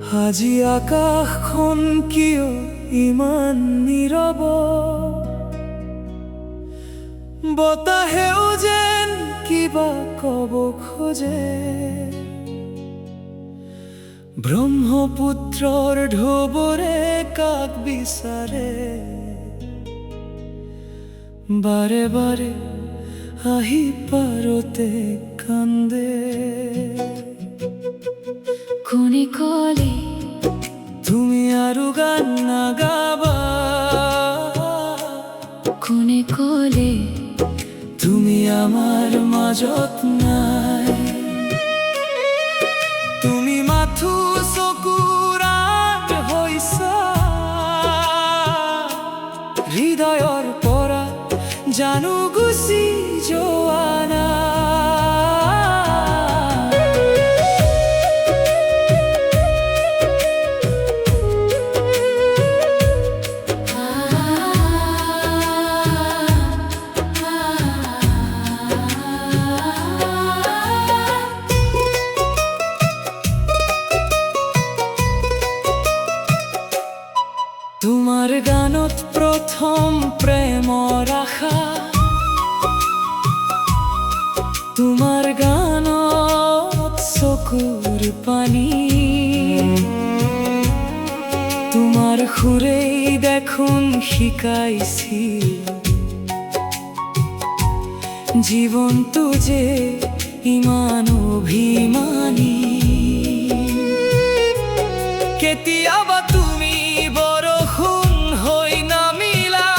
আজি আকাশখন কিয় ইমান নীৰৱ, বতাহেও যেন কিবা কব খোজে। ব্ৰহ্মপুত্ৰৰ ঢৌবোৰে কাক বিচাৰে, বাৰে বাৰে আহি পাৰতে কান্দে। কোনে কলে তুমি আৰু গান নাগাবা, কোনে কলে তুমি আমাৰ মাজত নাই। তুমি মাথো চকুৰ আঁৰ হৈছা, হৃদয়ৰ পৰা জানো গুচি যোৱা নাই। তোমাৰ গানত প্ৰথম প্ৰেমৰ আশা, তোমাৰ গানত চকুৰ পানী, তোমাৰ সুৰেই দেখোন শিকাইছিল জীৱনটো যে ইমান অভিমানী। কেতিয়াবা তুমি বৰষুণ হৈ নামিলা,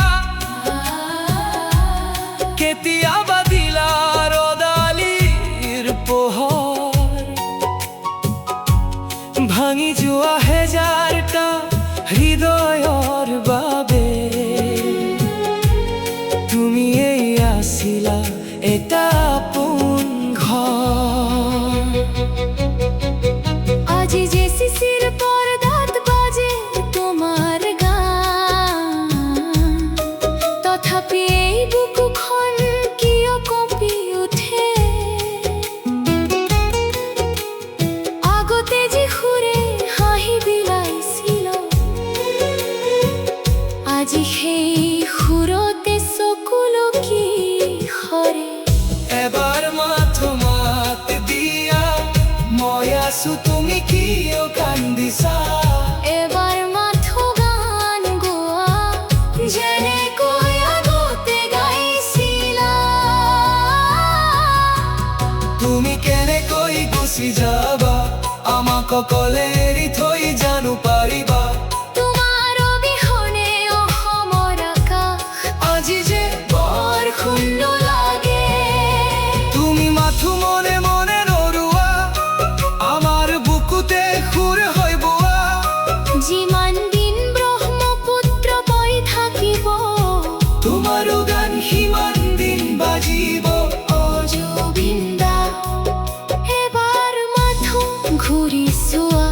কেতিয়াবা দিলা ৰদালিৰ পোহৰ, ভাঙি যোৱা হেজাৰটা হৃদয়ৰ বাবে তুমি এই আছিলা এটা আপোন ঘৰ। আজি যে শিশির পর্দাত বাজে তোমার গান, তথাপি এই বুকুখন কিয় কঁপি উঠে। আগতে যে সুৰে হাঁহি বিলাইছিল, আজি সেই সুৰতে চকুলো কি সৰে। এবাৰ মাথো মাত দিয়া, মই আছো তুমি কিয় কান্দিছা। এবাৰ মাথো গান গোৱা, যেনেকৈ আগতে গাইছিলা। তুমি কেনেকৈ গুচি যাবা, আমাক অকলে এৰি থৈ জানো পাৰিবা। তোমাৰ অবিহনে অসমৰ আকাশ আজি যে বৰ শূন্য লাগে। তুমি মাথো মনে মনে নৰুৱা, আমাৰ বুকুতে সুৰ হৈ বোৱা। যিমান দিন ব্ৰহ্মপুত্ৰ বৈ থাকিব, তোমাৰো গান সিমান দিন বাজিব। অজুবিন্দা এবাৰ মাথো ঘূৰি চোৱা।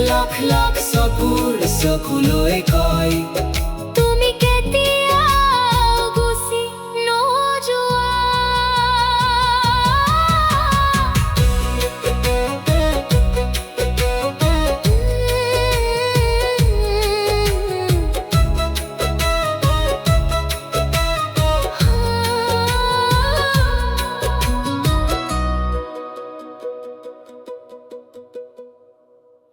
লাখ লাখ চকুৰ চকুলৈ কয়